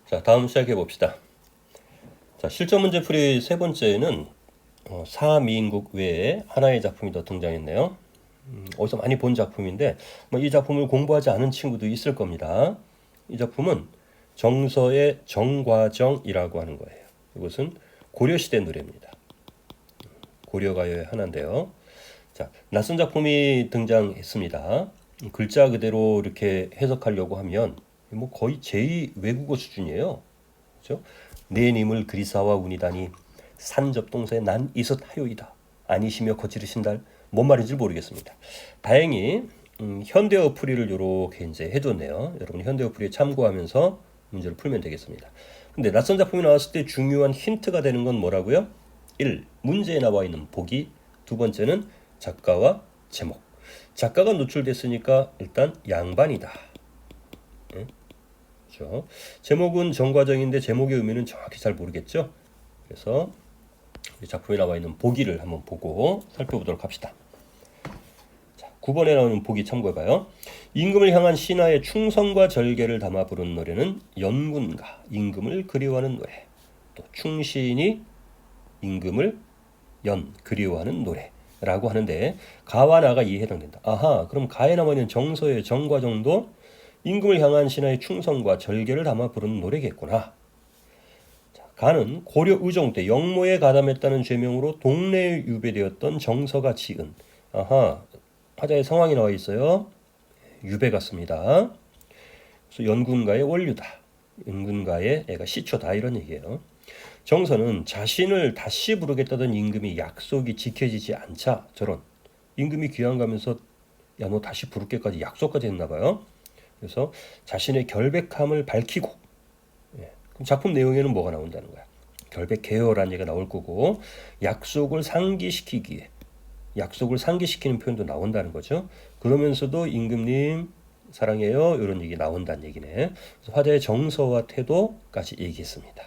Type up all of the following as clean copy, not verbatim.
자, 다음 시작해 봅시다. 자, 실전 문제 풀이 세 번째는 사미인국 외에 하나의 작품이 더 등장했네요. 어디서 많이 본 작품인데 이 작품을 공부하지 않은 친구도 있을 겁니다. 이 작품은 정서의 정과정이라고 하는 거예요. 이것은 고려시대 노래입니다. 고려가요의 하나인데요. 자, 낯선 작품이 등장했습니다. 글자 그대로 이렇게 해석하려고 하면 거의 제2 외국어 수준이에요. 그렇죠? 내 님을 그리사와 운이다니 산접동사에 난 이릇하요이다. 아니시며 거칠으신달. 뭔 말인지 모르겠습니다. 다행히 현대어 풀이를 이렇게 이제 해줬네요. 여러분 현대어 풀이에 참고하면서 문제를 풀면 되겠습니다. 근데 낯선 작품이 나왔을 때 중요한 힌트가 되는 건 뭐라고요? 1. 문제에 나와 있는 보기. 두 번째는 작가와 제목. 작가가 노출됐으니까 일단 양반이다. 그렇죠? 제목은 정과정인데 제목의 의미는 정확히 잘 모르겠죠? 그래서 작품에 나와 있는 보기를 한번 보고 살펴보도록 합시다. 자, 9번에 나오는 보기 참고해봐요. 임금을 향한 신하의 충성과 절개를 담아 부른 노래는 연군가, 임금을 그리워하는 노래. 또 충신이 임금을 그리워하는 노래라고 하는데 가와 나가 이에 해당된다. 아하, 그럼 가에 나와 있는 정서의 정과정도 임금을 향한 신하의 충성과 절개를 담아 부르는 노래겠구나. 자, 가는 고려 의종 때 영모에 가담했다는 죄명으로 동네에 유배되었던 정서가 지은. 아하, 화자의 상황이 나와 있어요. 유배 같습니다. 그래서 연군가의 원류다. 연군가의 애가 시초다 이런 얘기예요. 정서는 자신을 다시 부르겠다던 임금이 약속이 지켜지지 않자 저런 임금이 귀양 가면서 야 너 다시 부를게까지 약속까지 했나 봐요. 그래서 자신의 결백함을 밝히고 그럼 작품 내용에는 뭐가 나온다는 거야? 결백해요라는 얘기가 나올 거고 약속을 상기시키기 위해 약속을 상기시키는 표현도 나온다는 거죠. 그러면서도 임금님 사랑해요 이런 얘기 나온다는 얘기네. 그래서 화자의 정서와 태도까지 얘기했습니다.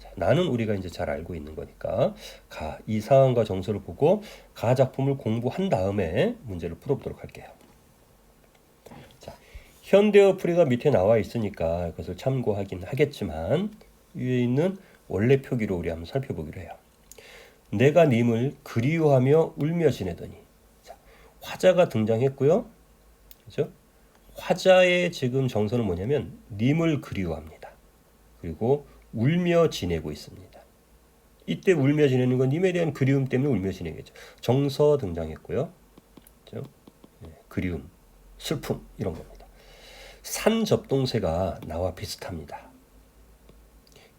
자, 나는 우리가 이제 잘 알고 있는 거니까 이 상황과 정서를 보고 가 작품을 공부한 다음에 문제를 풀어보도록 할게요. 현대어 풀이가 밑에 나와 있으니까 그것을 참고하긴 하겠지만 위에 있는 원래 표기로 우리 한번 살펴보기로 해요. 내가 님을 그리워하며 울며 지내더니. 자, 화자가 등장했고요. 그렇죠? 화자의 지금 정서는 뭐냐면 님을 그리워합니다. 그리고 울며 지내고 있습니다. 이때 울며 지내는 건 님에 대한 그리움 때문에 울며 지내겠죠. 정서 등장했고요. 그렇죠? 그리움, 슬픔 이런 겁니다. 산접동세가 나와 비슷합니다.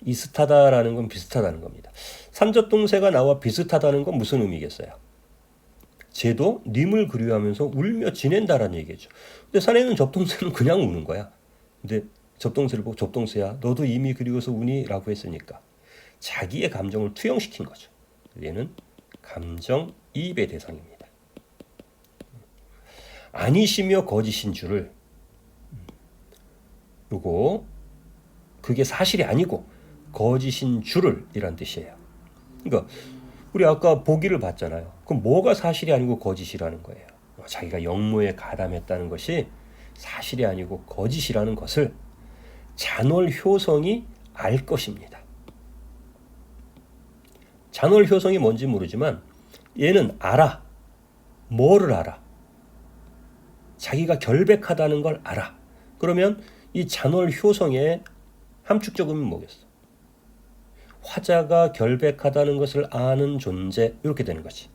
이슷하다라는 건 비슷하다는 겁니다. 산접동세가 나와 비슷하다는 건 무슨 의미겠어요? 쟤도 님을 그리워하면서 울며 지낸다라는 얘기죠. 근데 산에는 접동세는 그냥 우는 거야. 근데 접동세를 보고 접동세야 너도 이미 그리워서 우니? 라고 했으니까 자기의 감정을 투영시킨 거죠. 얘는 감정이입의 대상입니다. 아니시며 거짓인 줄을 요거 그게 사실이 아니고 거짓인 줄을 이란 뜻이에요. 그러니까 우리 아까 보기를 봤잖아요. 그럼 뭐가 사실이 아니고 거짓이라는 거예요. 자기가 영모에 가담했다는 것이 사실이 아니고 거짓이라는 것을 잔월효성이 알 것입니다. 잔월효성이 뭔지 모르지만 얘는 알아. 뭐를 알아? 자기가 결백하다는 걸 알아. 그러면 이 잔월효성의 함축적 의미는 뭐겠어? 화자가 결백하다는 것을 아는 존재 이렇게 되는 거지.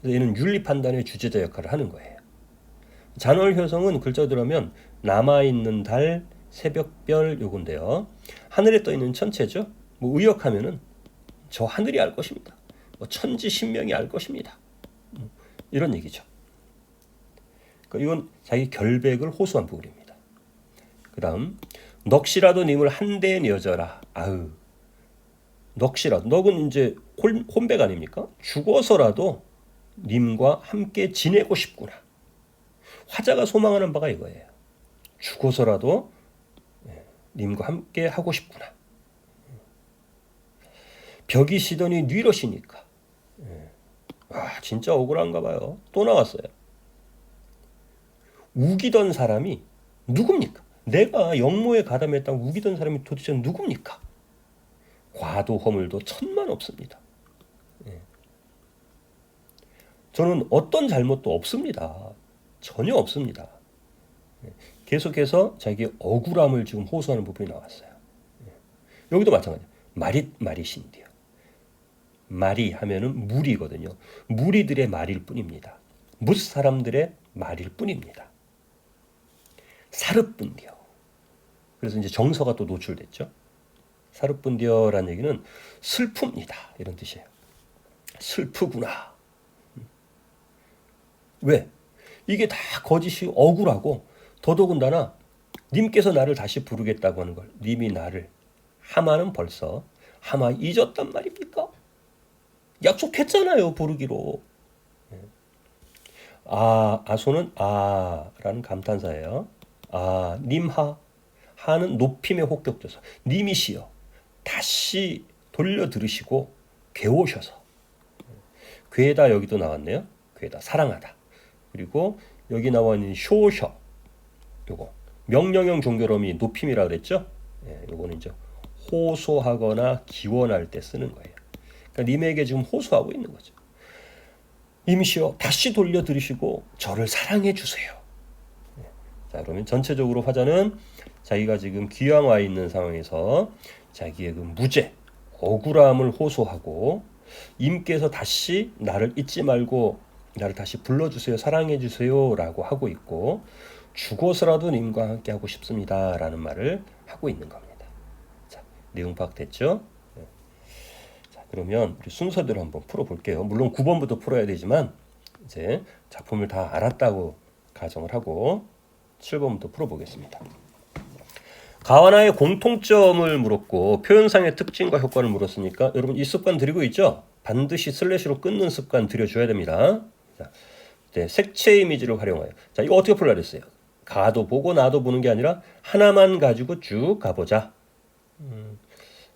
그래서 얘는 윤리 판단의 주제자 역할을 하는 거예요. 잔월효성은 글자대로 하면 남아있는 달, 새벽별 요건데요. 하늘에 떠있는 천체죠. 의역하면은 저 하늘이 알 것입니다. 천지신명이 알 것입니다. 이런 얘기죠. 그러니까 이건 자기 결백을 호소한 부분입니다. 그 다음 넋이라도 님을 한데 내어져라. 아유, 넋이라도 넋은 이제 혼백 아닙니까? 죽어서라도 님과 함께 지내고 싶구나. 화자가 소망하는 바가 이거예요. 죽어서라도 님과 함께 하고 싶구나. 벽이 시더니 뉘러시니까. 와, 진짜 억울한가 봐요. 또 나왔어요. 우기던 사람이 누굽니까? 내가 영모에 가담했다고 우기던 사람이 도대체 누굽니까? 과도 허물도 천만 없습니다. 저는 어떤 잘못도 없습니다. 전혀 없습니다. 계속해서 자기의 억울함을 지금 호소하는 부분이 나왔어요. 여기도 마찬가지예요. 말이신디요. 말이 하면은 무리거든요. 무리들의 말일 뿐입니다. 뭇 사람들의 말일 뿐입니다. 사르뿐디요. 그래서 이제 정서가 또 노출됐죠. 사르뿐디요라는 얘기는 슬픕니다. 이런 뜻이에요. 슬프구나. 왜? 이게 다 거짓이 억울하고 더더군다나 님께서 나를 다시 부르겠다고 하는 걸 님이 나를 하마는 벌써 하마 잊었단 말입니까? 약속했잖아요. 부르기로. 아소는 아라는 감탄사예요. 님하. 하는 높임의 혹격조사. 님이시여 다시 돌려 들으시고 괴오셔서. 괴다 여기도 나왔네요. 괴다 사랑하다. 그리고 여기 나와 있는 쇼셔. 요거 명령형 종결음이 높임이라 그랬죠. 요거는 이제 호소하거나 기원할 때 쓰는 거예요. 그러니까 님에게 지금 호소하고 있는 거죠. 님이시여 다시 돌려 들으시고 저를 사랑해 주세요. 자, 그러면 전체적으로 화자는 자기가 지금 귀양 와 있는 상황에서 자기의 그 무죄, 억울함을 호소하고 임께서 다시 나를 잊지 말고 나를 다시 불러주세요, 사랑해 주세요 라고 하고 있고 죽어서라도 님과 함께 하고 싶습니다 라는 말을 하고 있는 겁니다. 자, 내용 파악됐죠? 자, 그러면 우리 순서대로 한번 풀어볼게요. 물론 9번부터 풀어야 되지만 이제 작품을 다 알았다고 가정을 하고 7번부터 풀어보겠습니다. 가와나의 공통점을 물었고 표현상의 특징과 효과를 물었으니까 여러분 이 습관 들이고 있죠? 반드시 슬래시로 끊는 습관 들여줘야 됩니다. 자, 네, 색채 이미지를 활용하여. 자, 이거 어떻게 풀라 그랬어요? 가도 보고 나도 보는 게 아니라 하나만 가지고 쭉 가보자.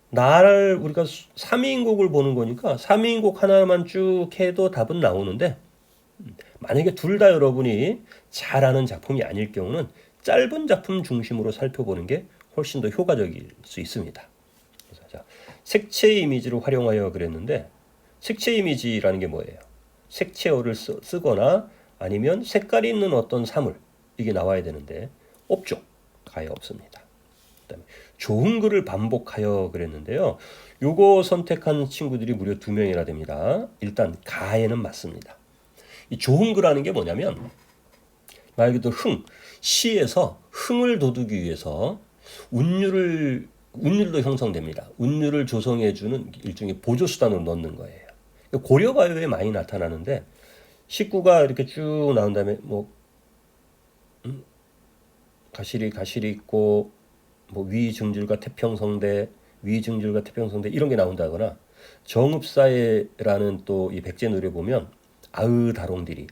나를 우리가 3인곡을 보는 거니까 3인곡 하나만 쭉 해도 답은 나오는데 만약에 둘 다 여러분이 잘 아는 작품이 아닐 경우는 짧은 작품 중심으로 살펴보는 게 훨씬 더 효과적일 수 있습니다. 그래서 자, 색채 이미지를 활용하여 그랬는데 색채 이미지라는 게 뭐예요? 색채어를 쓰거나 아니면 색깔이 있는 어떤 사물 이게 나와야 되는데 없죠. 가에 없습니다. 그다음에 좋은 글을 반복하여 그랬는데요. 요거 선택한 친구들이 무려 2명이나 됩니다. 일단 가에는 맞습니다. 이 좋은 글하는 게 뭐냐면 말 그대로 시에서 흥을 돋우기 위해서 운율도 형성됩니다. 운율을 조성해주는 일종의 보조수단으로 넣는 거예요. 고려가요에 많이 나타나는데 식구가 이렇게 쭉 나온 다음에 뭐 가시리 있고 뭐 위증줄과 태평성대 이런 게 나온다거나 정읍사에라는 또 이 백제노래 보면 아으다롱디리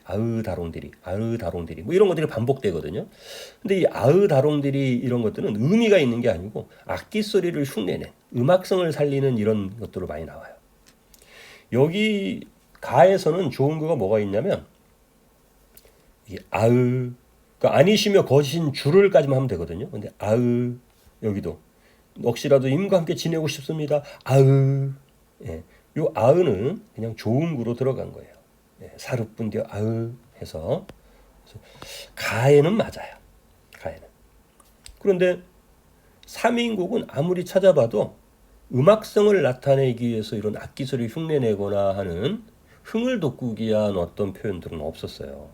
뭐 이런 것들이 반복되거든요. 근데 이 아으다롱디리 이런 것들은 의미가 있는 게 아니고 악기 소리를 흉내낸 음악성을 살리는 이런 것들로 많이 나와요. 여기 가에서는 좋은 거가 뭐가 있냐면 이 아으 그러니까 아니시며 거신 줄을까지만 하면 되거든요. 근데 아으 여기도 혹시라도 임과 함께 지내고 싶습니다. 아으 요 아으는 그냥 좋은 구로 들어간 거예요. 사르뿐디어 아으 해서 가에는 맞아요. 가에는. 그런데 3인곡은 아무리 찾아봐도 음악성을 나타내기 위해서 이런 악기 소리 흉내내거나 하는 흥을 돋구기 위한 어떤 표현들은 없었어요.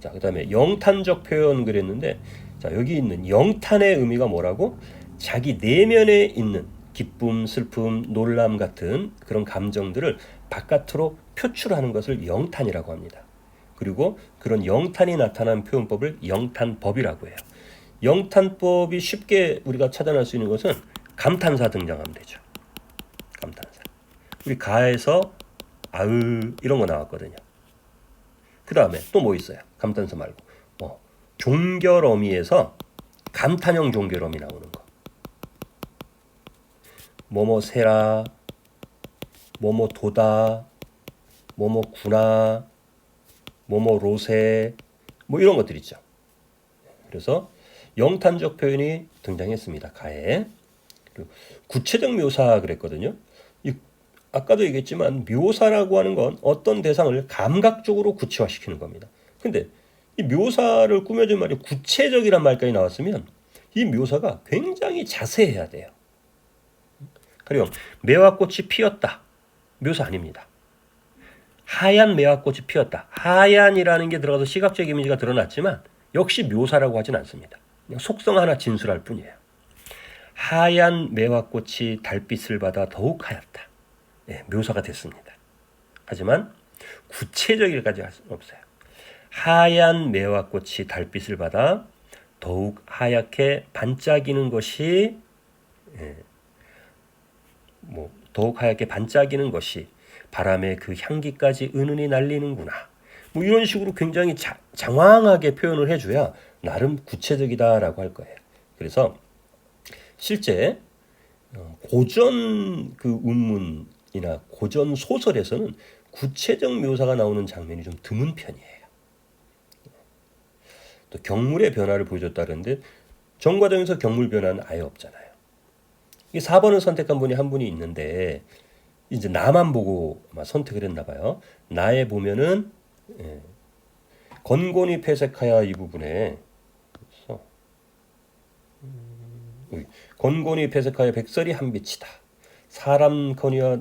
자, 그다음에 영탄적 표현 그랬는데 자, 여기 있는 영탄의 의미가 뭐라고? 자기 내면에 있는 기쁨, 슬픔, 놀람 같은 그런 감정들을 바깥으로 표출하는 것을 영탄이라고 합니다. 그리고 그런 영탄이 나타난 표현법을 영탄법이라고 해요. 영탄법이 쉽게 우리가 찾아낼 수 있는 것은 감탄사 등장하면 되죠. 감탄사. 우리 가에서 아으 이런 거 나왔거든요. 그 다음에 또 뭐 있어요? 감탄사 말고 종결어미에서 감탄형 종결어미 나오는 거. 뭐뭐 세라, 뭐뭐 도다, 뭐뭐 구나, 뭐뭐 로세, 뭐 이런 것들 있죠. 그래서 영탄적 표현이 등장했습니다. 가에. 그리고 구체적 묘사 그랬거든요. 아까도 얘기했지만 묘사라고 하는 건 어떤 대상을 감각적으로 구체화시키는 겁니다. 근데 이 묘사를 꾸며준 말이 구체적이란 말까지 나왔으면 이 묘사가 굉장히 자세해야 돼요. 가령 매화꽃이 피었다. 묘사 아닙니다. 하얀 매화꽃이 피었다. 하얀이라는 게 들어가서 시각적 이미지가 드러났지만 역시 묘사라고 하진 않습니다. 그냥 속성 하나 진술할 뿐이에요. 하얀 매화꽃이 달빛을 받아 더욱 하얗다. 네, 묘사가 됐습니다. 하지만 구체적일까지 할 수는 없어요. 하얀 매화꽃이 달빛을 받아 더욱 하얗게 반짝이는 것이 더욱 하얗게 반짝이는 것이 바람의 그 향기까지 은은히 날리는구나. 이런 식으로 굉장히 장황하게 표현을 해줘야 나름 구체적이다라고 할 거예요. 그래서 실제 고전 그 운문이나 고전 소설에서는 구체적 묘사가 나오는 장면이 좀 드문 편이에요. 또 경물의 변화를 보여줬다는데 정과정에서 경물 변화는 아예 없잖아요. 이 4번을 선택한 분이 한 분이 있는데 이제 나만 보고 선택을 했나 봐요. 나에 보면은 건곤이 폐색하여 이 부분에 건곤이 폐색하여 백설이 한빛이다. 사람커니와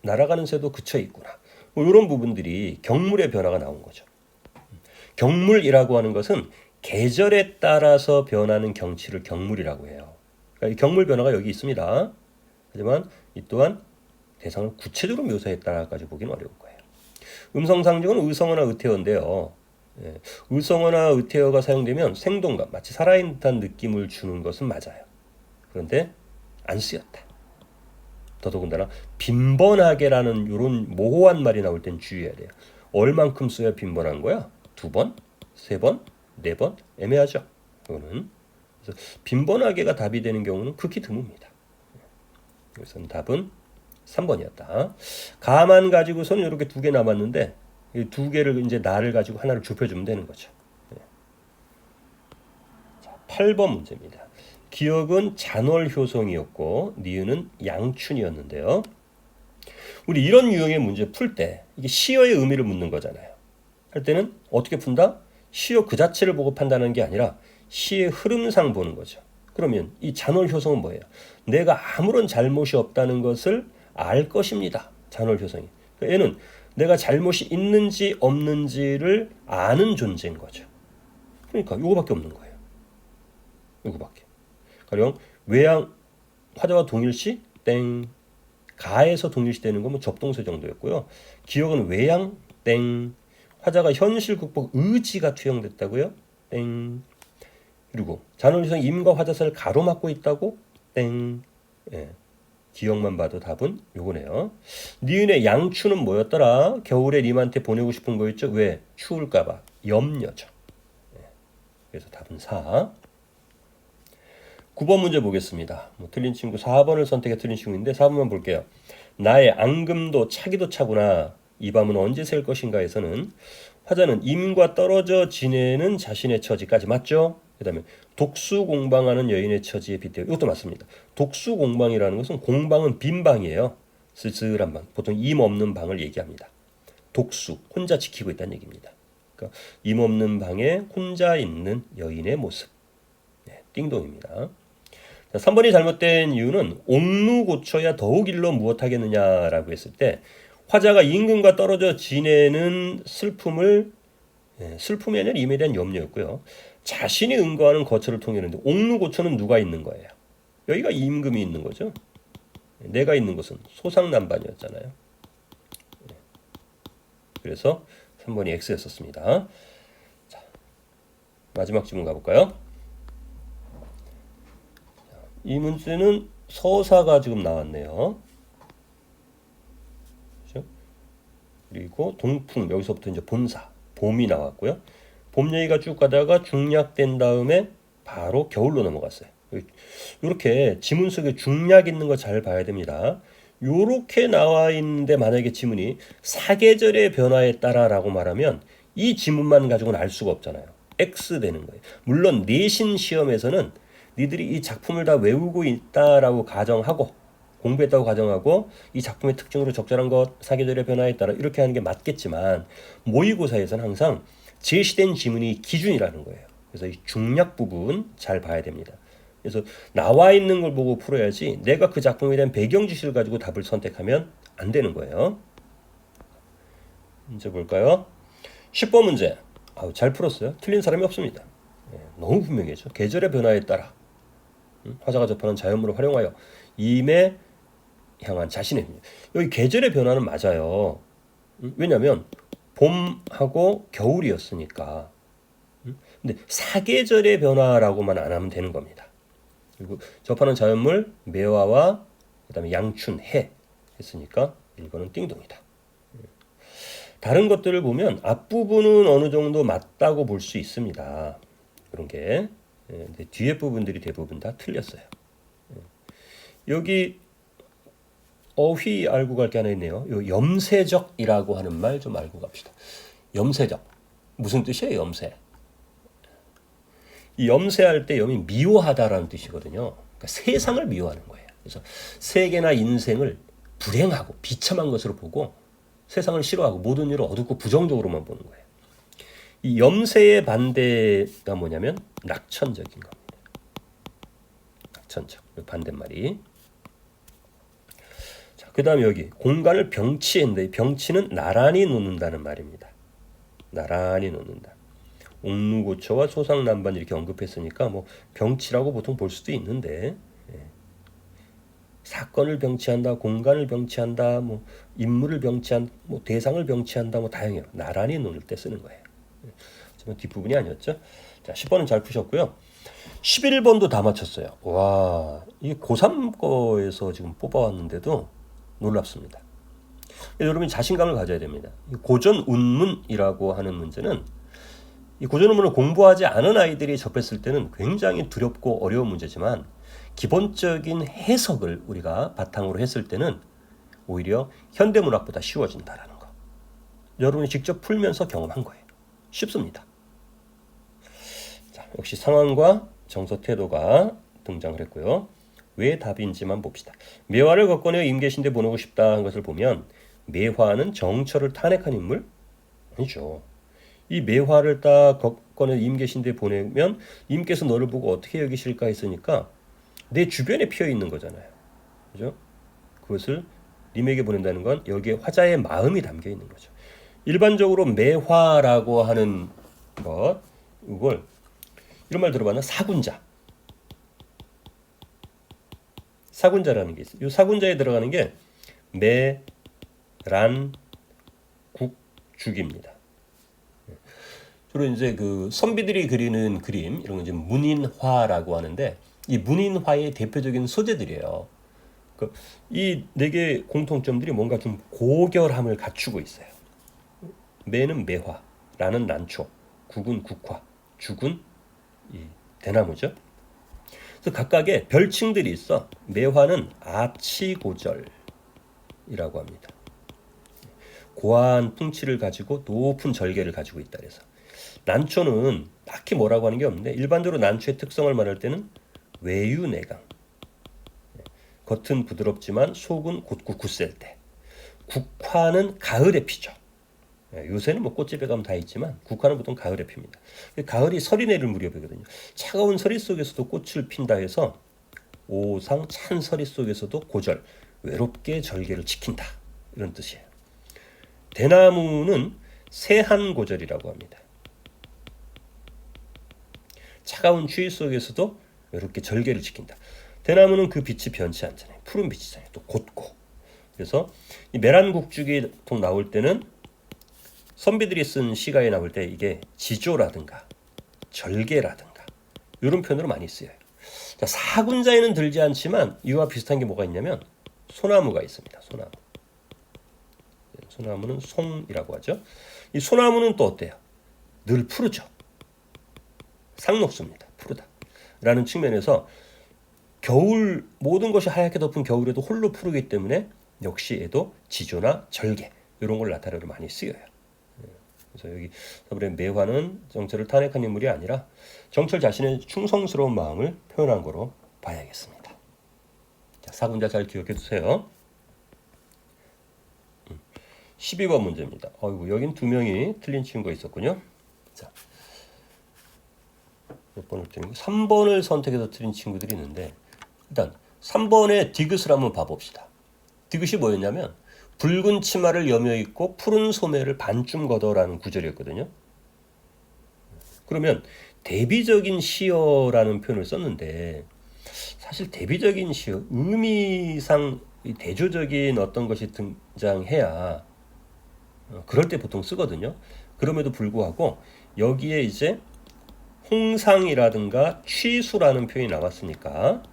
날아가는 새도 그쳐 있구나. 이런 부분들이 경물의 변화가 나온 거죠. 경물이라고 하는 것은 계절에 따라서 변하는 경치를 경물이라고 해요. 그러니까 이 경물 변화가 여기 있습니다. 하지만 이 또한 대상을 구체적으로 묘사했다까지 보기는 어려울 거예요. 음성상징은 의성어나 의태어인데요. 의성어나 의태어가 사용되면 생동감, 마치 살아있는 듯한 느낌을 주는 것은 맞아요. 그런데 안 쓰였다. 더더군다나 빈번하게라는 이런 모호한 말이 나올 땐 주의해야 돼요. 얼만큼 써야 빈번한 거야? 2번? 3번? 4번? 애매하죠. 이거는. 그래서 빈번하게가 답이 되는 경우는 극히 드뭅니다. 그래서 답은 3번이었다. 가만 가지고서는 이렇게 2개 남았는데 이 2개를 이제 나를 가지고 하나를 좁혀주면 되는 거죠. 자, 8번 문제입니다. 기억은 잔월효성이었고 니은은 양춘이었는데요. 우리 이런 유형의 문제 풀 때 이게 시어의 의미를 묻는 거잖아요. 할 때는 어떻게 푼다? 시어 그 자체를 보고 판단하는 게 아니라 시의 흐름상 보는 거죠. 그러면 이 잔월효성은 뭐예요? 내가 아무런 잘못이 없다는 것을 알 것입니다. 잔월효성이. 그러니까 얘는 내가 잘못이 있는지 없는지를 아는 존재인 거죠. 그러니까 이거밖에 없는 거예요. 이거밖에. 가령 외양 화자와 동일시 땡. 가에서 동일시 되는 건 접동사 정도였고요. 기억은 외양 땡. 화자가 현실 극복 의지가 투영됐다고요? 땡. 그리고 잔월효성 임과 화자선을 가로막고 있다고? 땡. 예. 기억만 봐도 답은 요거네요. 니은의 양추는 뭐였더라? 겨울에 님한테 보내고 싶은 거였죠? 왜? 추울까봐. 염려죠. 예. 그래서 답은 4. 9번 문제 보겠습니다. 틀린 친구 4번을 선택해 틀린 친구인데 4번만 볼게요. 나의 앙금도 차기도 차구나. 이 밤은 언제 셀 것인가에서는 화자는 임과 떨어져 지내는 자신의 처지까지 맞죠? 그 다음에 독수공방하는 여인의 처지에 빗대어 이것도 맞습니다. 독수공방이라는 것은 공방은 빈 방이에요. 쓸쓸한 방. 보통 임 없는 방을 얘기합니다. 독수, 혼자 지키고 있다는 얘기입니다. 그러니까 임 없는 방에 혼자 있는 여인의 모습. 네, 띵동입니다. 자, 3번이 잘못된 이유는 옥루 고쳐야 더욱 일러 무엇하겠느냐라고 했을 때 화자가 임금과 떨어져 지내는 슬픔이 아니라 임에 대한 염려였고요. 자신이 응거하는 거처를 통일하는데 옥루 고처는 누가 있는 거예요? 여기가 임금이 있는 거죠. 내가 있는 곳은 소상난반이었잖아요. 그래서 3번이 X였었습니다. 자, 마지막 질문 가볼까요? 이 문제는 서사가 지금 나왔네요. 그렇죠? 그리고 동풍, 여기서부터 이제 본사, 봄이 나왔고요. 봄 얘기가 쭉 가다가 중략된 다음에 바로 겨울로 넘어갔어요. 이렇게 지문 속에 중략 있는 거 잘 봐야 됩니다. 이렇게 나와 있는데 만약에 지문이 사계절의 변화에 따라라고 말하면 이 지문만 가지고는 알 수가 없잖아요. X 되는 거예요. 물론 내신 시험에서는 니들이 이 작품을 다 외우고 있다라고 가정하고 공부했다고 가정하고 이 작품의 특징으로 적절한 것, 사계절의 변화에 따라 이렇게 하는 게 맞겠지만 모의고사에서는 항상 제시된 지문이 기준이라는 거예요. 그래서 이 중략 부분 잘 봐야 됩니다. 그래서 나와 있는 걸 보고 풀어야지 내가 그 작품에 대한 배경 지식을 가지고 답을 선택하면 안 되는 거예요. 문제 볼까요? 10번 문제. 잘 풀었어요. 틀린 사람이 없습니다. 너무 분명해죠. 계절의 변화에 따라 화자가 접하는 자연물을 활용하여 임에 향한 자신의 여기 계절의 변화는 맞아요. 왜냐하면 봄하고 겨울이었으니까. 근데 사계절의 변화라고만 안 하면 되는 겁니다. 그리고 접하는 자연물 매화와 그다음에 양춘, 해 했으니까 이거는 띵동이다. 다른 것들을 보면 앞부분은 어느 정도 맞다고 볼 수 있습니다. 그런 게. 근데 뒤에 부분들이 대부분 다 틀렸어요. 여기 어휘 알고 갈 게 하나 있네요. 요 염세적이라고 하는 말 좀 알고 갑시다. 염세적. 무슨 뜻이에요, 염세? 이 염세할 때 염이 미워하다라는 뜻이거든요. 그러니까 세상을 미워하는 거예요. 그래서 세계나 인생을 불행하고 비참한 것으로 보고 세상을 싫어하고 모든 일을 어둡고 부정적으로만 보는 거예요. 이 염세의 반대가 뭐냐면 낙천적인 겁니다. 낙천적. 반대말이. 자, 그다음에 여기 공간을 병치했는데 병치는 나란히 놓는다는 말입니다. 나란히 놓는다. 옥루고초와 소상난반 이렇게 언급했으니까 뭐 병치라고 보통 볼 수도 있는데 사건을 병치한다, 공간을 병치한다, 뭐 인물을 병치한, 뭐 대상을 병치한다, 뭐 다양해요. 나란히 놓을 때 쓰는 거예요. 하지만 뒷부분이 아니었죠. 자, 10번은 잘 푸셨고요. 11번도 다 맞췄어요. 와, 이게 고3 거에서 지금 뽑아왔는데도 놀랍습니다. 여러분이 자신감을 가져야 됩니다. 고전 운문이라고 하는 문제는 이 고전 운문을 공부하지 않은 아이들이 접했을 때는 굉장히 두렵고 어려운 문제지만 기본적인 해석을 우리가 바탕으로 했을 때는 오히려 현대문학보다 쉬워진다라는 거. 여러분이 직접 풀면서 경험한 거예요. 쉽습니다. 자, 역시 상황과 정서 태도가 등장을 했고요. 왜 답인지만 봅시다. 매화를 걷거내어 임계신대 보내고 싶다 한 것을 보면 매화는 정처를 탄핵한 인물? 아니죠. 이 매화를 딱 걷거내어 임계신대 보내면 임께서 너를 보고 어떻게 여기실까 했으니까 내 주변에 피어 있는 거잖아요. 그죠? 그것을 님에게 보낸다는 건 여기에 화자의 마음이 담겨 있는 거죠. 일반적으로 매화라고 하는 것, 이걸 이런 말 들어봤나? 사군자. 사군자라는 게 있어요. 이 사군자에 들어가는 게 매, 란, 국, 죽입니다. 주로 이제 그 선비들이 그리는 그림 이런 건 이제 문인화라고 하는데 이 문인화의 대표적인 소재들이에요. 이 네 개의 공통점들이 뭔가 좀 고결함을 갖추고 있어요. 매는 매화, 라는 난초, 국은 국화, 죽은 이 대나무죠. 그래서 각각의 별칭들이 있어. 매화는 아치고절이라고 합니다. 고한 풍치를 가지고 높은 절개를 가지고 있다 그래서. 난초는 딱히 뭐라고 하는 게 없는데 일반적으로 난초의 특성을 말할 때는 외유내강. 겉은 부드럽지만 속은 곧고 굳셀 때. 국화는 가을에 피죠. 요새는 뭐 꽃집에 가면 다 있지만 국화는 보통 가을에 핍니다. 가을이 설이 내릴 무렵이거든요. 차가운 서리 속에서도 꽃을 핀다 해서 오상 찬 서리 속에서도 고절, 외롭게 절개를 지킨다. 이런 뜻이에요. 대나무는 세한고절이라고 합니다. 차가운 추위 속에서도 외롭게 절개를 지킨다. 대나무는 그 빛이 변치 않잖아요. 푸른 빛이잖아요. 또 곧고. 그래서 이 메란국죽이 보통 나올 때는 선비들이 쓴 시가에 나올 때 이게 지조라든가 절개라든가 이런 표현으로 많이 쓰여요. 자, 사군자에는 들지 않지만 이와 비슷한 게 뭐가 있냐면 소나무가 있습니다. 소나무. 소나무는 송이라고 하죠. 이 소나무는 또 어때요? 늘 푸르죠. 상록수입니다. 푸르다. 라는 측면에서 겨울 모든 것이 하얗게 덮은 겨울에도 홀로 푸르기 때문에 역시 얘도 지조나 절개 이런 걸 나타내로 많이 쓰여요. 그래서 여기 서술의 매화는 정철을 탄핵한 인물이 아니라 정철 자신의 충성스러운 마음을 표현한 거로 봐야겠습니다. 자, 사군자 잘 기억해 두세요. 12번 문제입니다. 어이구, 여긴 두 명이 틀린 친구가 있었군요. 자, 몇 번을 틀린 거? 3번을 선택해서 틀린 친구들이 있는데, 일단 3번의 디귿을 한번 봐봅시다. 디귿이 뭐였냐면 붉은 치마를 여며 입고 푸른 소매를 반쯤 걷어라는 구절이었거든요. 그러면 대비적인 시어라는 표현을 썼는데, 사실 대비적인 시어, 의미상 대조적인 어떤 것이 등장해야 그럴 때 보통 쓰거든요. 그럼에도 불구하고 여기에 이제 홍상이라든가 취수라는 표현이 나왔으니까,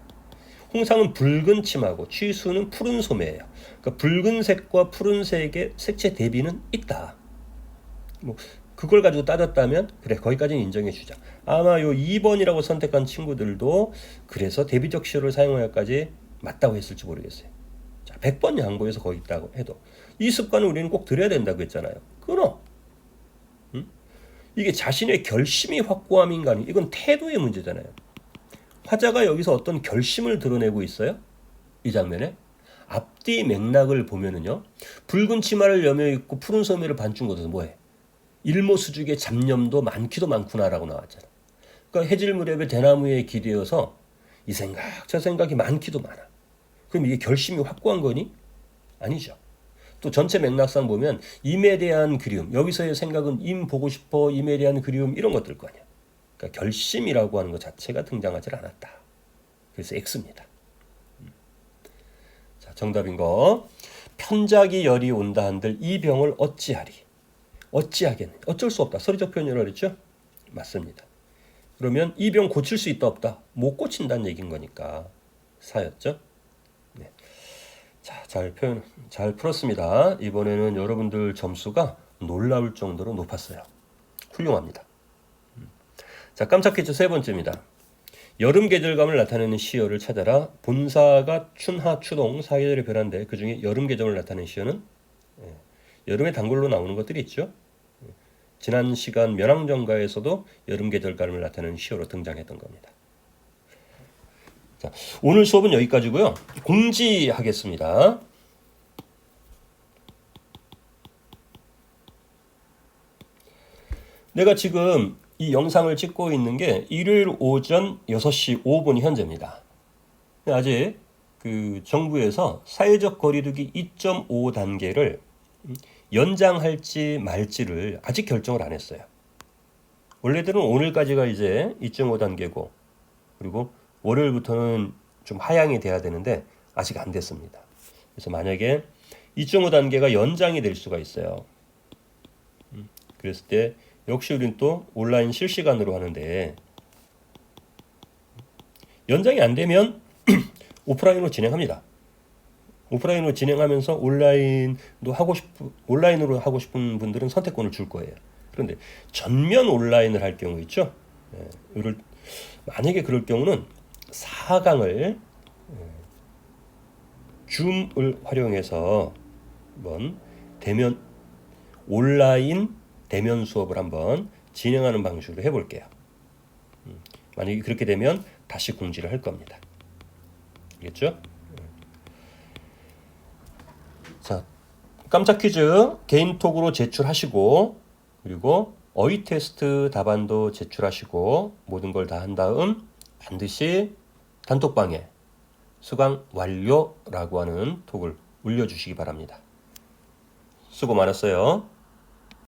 홍상은 붉은 치마고 취수는 푸른 소매예요. 그러니까 붉은색과 푸른색의 색채 대비는 있다. 뭐 그걸 가지고 따졌다면 그래, 거기까지는 인정해 주자. 아마 요 2번이라고 선택한 친구들도 그래서 대비적 시어를 사용하기까지 맞다고 했을지 모르겠어요. 자, 100번 양보해서 거기 있다고 해도 이 습관을 우리는 꼭 들여야 된다고 했잖아요. 끊어. 이게 자신의 결심이 확고함인가, 이건 태도의 문제잖아요. 화자가 여기서 어떤 결심을 드러내고 있어요. 이 장면에 앞뒤 맥락을 보면은요, 붉은 치마를 여며 입고 푸른 소매를 반쯤 걷어서 뭐해? 일모수죽의 잡념도 많기도 많구나라고 나왔잖아. 그러니까 해질 무렵에 대나무에 기대어서 이 생각 저 생각이 많기도 많아. 그럼 이게 결심이 확고한 거니? 아니죠. 또 전체 맥락상 보면 임에 대한 그리움, 여기서의 생각은 임 보고 싶어, 임에 대한 그리움, 이런 것들 거 아니야. 그러니까 결심이라고 하는 것 자체가 등장하지 않았다. 그래서 X입니다. 자, 정답인 거. 편작이 열이 온다 한들 이 병을 어찌하리. 어찌하겠네. 어쩔 수 없다. 서리적 표현이라고 그랬죠? 맞습니다. 그러면 이 병 고칠 수 있다 없다? 못 고친다는 얘기인 거니까 사였죠? 네. 자, 잘 풀었습니다. 이번에는 여러분들 점수가 놀라울 정도로 높았어요. 훌륭합니다. 자, 깜짝 퀴즈 세 번째입니다. 여름 계절감을 나타내는 시어를 찾아라. 본사가 춘하, 추동, 사계절의 변화인데 그 중에 여름 계절을 나타내는 시어는 여름의 단골로 나오는 것들이 있죠. 지난 시간 면왕정가에서도 여름 계절감을 나타내는 시어로 등장했던 겁니다. 자, 오늘 수업은 여기까지고요. 공지하겠습니다. 내가 지금 이 영상을 찍고 있는 게 일요일 오전 6시 5분 현재입니다. 아직 그 정부에서 사회적 거리두기 2.5 단계를 연장할지 말지를 아직 결정을 안 했어요. 원래대로는 오늘까지가 이제 2.5 단계고, 그리고 월요일부터는 좀 하향이 돼야 되는데 아직 안 됐습니다. 그래서 만약에 2.5 단계가 연장이 될 수가 있어요. 그랬을 때 역시 우리는 또 온라인 실시간으로 하는데, 연장이 안 되면 오프라인으로 진행합니다. 오프라인으로 진행하면서 온라인으로 하고 싶은 분들은 선택권을 줄 거예요. 그런데 전면 온라인을 할 경우 있죠. 만약에 그럴 경우는 4강을 줌을 활용해서 한번 온라인 대면 수업을 한번 진행하는 방식으로 해볼게요. 만약에 그렇게 되면 다시 공지를 할 겁니다. 알겠죠? 자, 깜짝 퀴즈 개인톡으로 제출하시고, 그리고 어휘 테스트 답안도 제출하시고, 모든 걸 다 한 다음 반드시 단톡방에 수강 완료라고 하는 톡을 올려주시기 바랍니다. 수고 많았어요.